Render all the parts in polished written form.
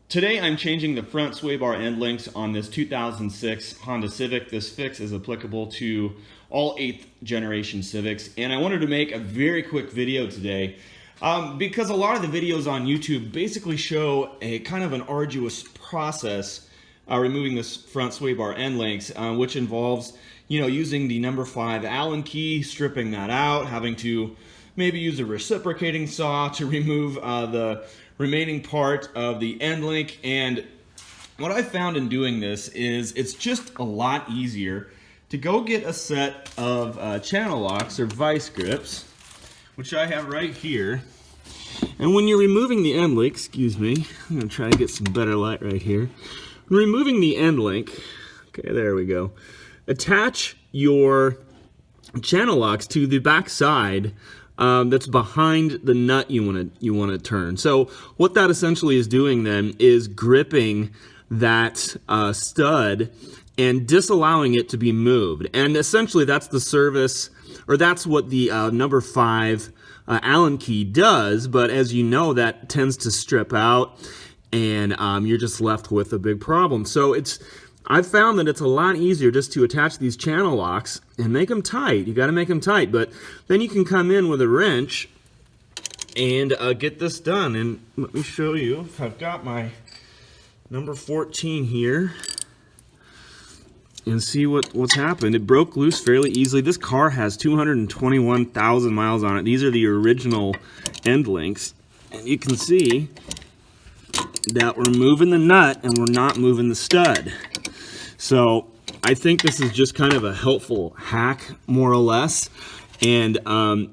Today I'm changing the front sway bar end links on this 2006 Honda Civic. This fix is applicable to all 8th generation Civics, and I wanted to make a very quick video today because a lot of the videos on YouTube basically show a kind of an arduous process removing this front sway bar end links, which involves using the number 5 Allen key, stripping that out, having to maybe use a reciprocating saw to remove the remaining part of the end link. And what I found in doing this is it's just a lot easier to go get a set of channel locks or vice grips, which I have right here. And when you're removing the end link, excuse me, I'm gonna try to get some better light right here. When removing the end link, okay, there we go. Attach your channel locks to the back side that's behind the nut you want to turn. So what that essentially is doing then is gripping that stud and disallowing it to be moved. And essentially that's the service, or that's what the number 5 Allen key does. But as you know, that tends to strip out, and you're just left with a big problem. So I've found that it's a lot easier just to attach these channel locks and make them tight. You got to make them tight, but then you can come in with a wrench and get this done. And let me show you. I've got my number 14 here and see what's happened. It broke loose fairly easily. This car has 221,000 miles on it. These are the original end links, and you can see that we're moving the nut and we're not moving the stud. So I think this is just kind of a helpful hack, more or less, and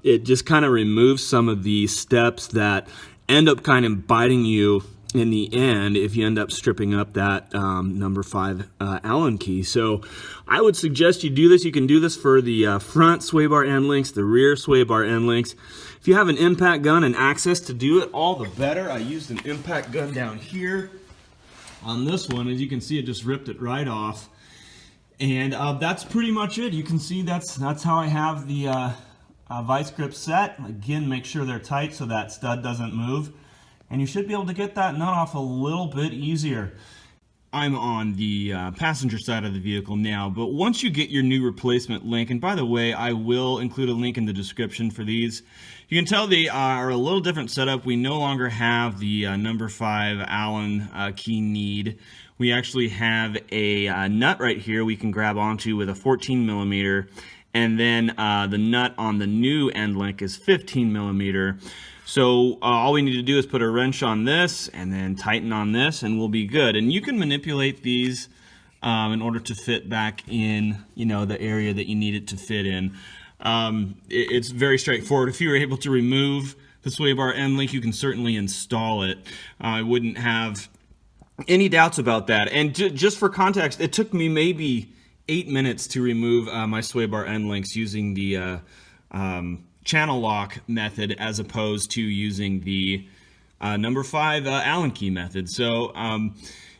it just kind of removes some of the steps that end up kind of biting you in the end if you end up stripping up that number 5 Allen key. So I would suggest you do this. You can do this for the front sway bar end links, the rear sway bar end links. If you have an impact gun and access to do it, all the better. I used an impact gun down here. On this one, as you can see, it just ripped it right off, and that's pretty much it. You can see that's how I have the vice grip set. Again, make sure they're tight so that stud doesn't move, and you should be able to get that nut off a little bit easier. I'm on the passenger side of the vehicle now, but once you get your new replacement link, and by the way, I will include a link in the description for these. You can tell they are a little different setup. We no longer have the number 5 Allen key need. We actually have a nut right here we can grab onto with a 14 millimeter, and then the nut on the new end link is 15 millimeter. So all we need to do is put a wrench on this and then tighten on this, and we'll be good. And you can manipulate these in order to fit back in, the area that you need it to fit in. It's very straightforward. If you were able to remove the sway bar end link, you can certainly install it. I wouldn't have any doubts about that. And just for context, it took me maybe 8 minutes to remove my sway bar end links using the channel lock method as opposed to using the number 5 Allen key method. So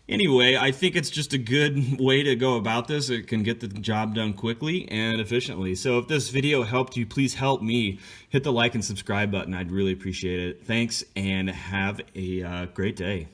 anyway, I think it's just a good way to go about this. It can get the job done quickly and efficiently. So if this video helped you, please help me. Hit the like and subscribe button. I'd really appreciate it. Thanks, and have a great day.